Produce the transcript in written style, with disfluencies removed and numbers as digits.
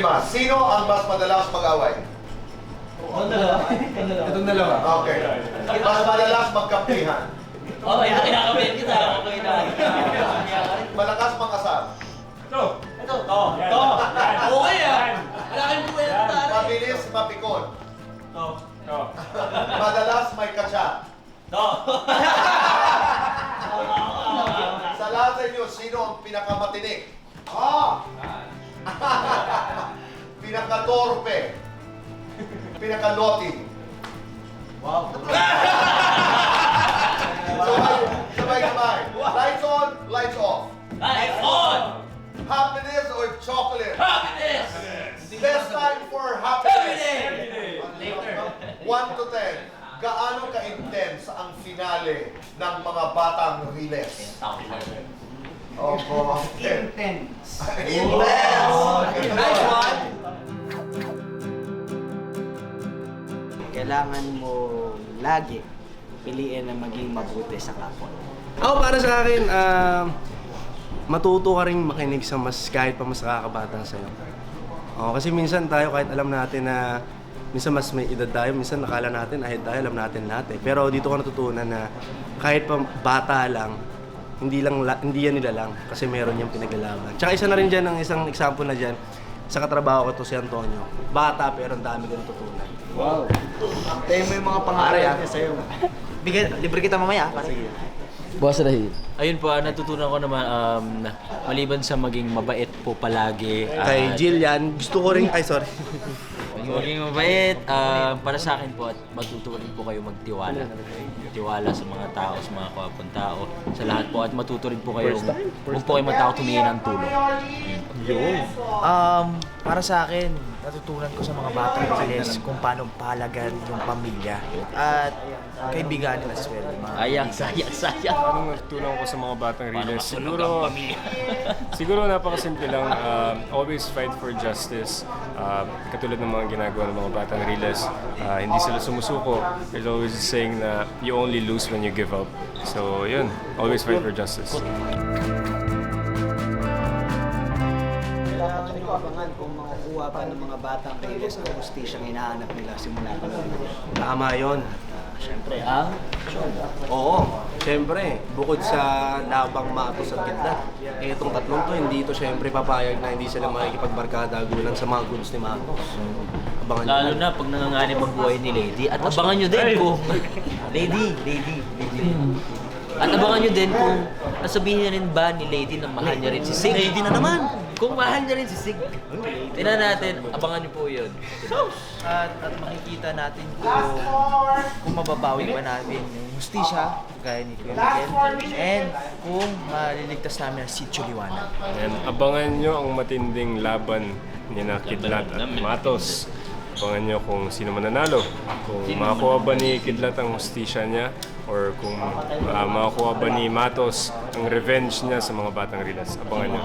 lima. Sino ang mas madalas mag-away? Itong dalawa. Okay. Mas madalas magkampihan. Oo, kinakabit kita. Okay na. Malakas mangasal. Ito. Okay ah. Malaking buhay ang tari. Mabilis mapikon. Madalas may katsa. Sa lahat sa inyo, sino ang pinakamatinik? Pinakatorpe. Pinaka-naughty. Wow. Sabay. Lights on, lights off. Lights on! Happiness or chocolate? Happiness! Best time for happiness. Later. 1 to 10. Gaano ka-intense ang finale ng mga batang Riles? Opo. Intense. Nice one! Kailangan mo lagi piliin na maging mabuti sa kapwa. Ako para sa akin, matuto ka rin makinig sa kahit pa mas nakakabata sa'yo. Kasi minsan tayo kahit alam natin na minsan mas may edad tayo, minsan nakala natin ahead tayo, alam natin lahat eh. Pero dito ko natutunan na kahit pa bata lang, hindi yan nila lang kasi meron niyang pinaglalaban. Tsaka isa na rin dyan, ang isang example na dyan, sa katrabaho ko to si Antonio. Bata pero ang dami ko natutunan. Wow! Tayo mo yung mga pangarap niya sa'yo. Libre kita mamaya. Sige. Boss Rahil. Ayun po, natutunan ko naman maliban sa maging mabait po palagi. Kay Jillian, gusto ko rin, Maging mabait, para sa akin po at matuto rin po kayo magtiwala. Tiwala sa mga tao, sa mga kapwa tao, sa lahat po at matuto rin po kayo kung po kayo matakot humingi ng tulong. Para sa akin, natutunan ko sa mga batang Riles kung paano palagan yung pamilya at kaibiganin as well. Sayang. Anong natutunan ko sa mga batang Riles? Siguro napakasimple lang. Always fight for justice. Katulad ng mga ginagawa ng mga batang Riles, hindi sila sumusuko. There's always a saying na you only lose when you give up. So yun, always fight for justice. Kailangan nyo abangan kung makukuha pa ng mga batang Riles ang justisyang hinahanap nila simula pa lang. Tama yun. Siyempre, Oo, siyempre, bukod sa labang matos at gitna, itong tatlong to, hindi ito siyempre papayag na hindi sila makikipagbarkadagulan sa mga goods ni Matos. Abangan Lalo nyo. na pag nanganganib ang buhay ni Lady. At abangan nyo din kung... Lady. At abangan nyo din kung nasabihin rin ba ni Lady na mahal niya rin si Sig. Lady na naman! Kung mahal niya rin si Sig. Tingnan natin, abangan nyo po yun. at makikita natin kung mababawi ba natin yung hustisya, gaya ni Kuya Miguel, and kung maliligtas namin ang sitio Liwanag. And abangan nyo ang matinding laban ni na Kidlat at Matos. Abangan nyo kung sino mananalo. Kung makakuha ba ni Kidlat ang hustisya niya or kung makakuha ba ni Matos ang revenge niya sa mga batang Riles. Abangan nyo.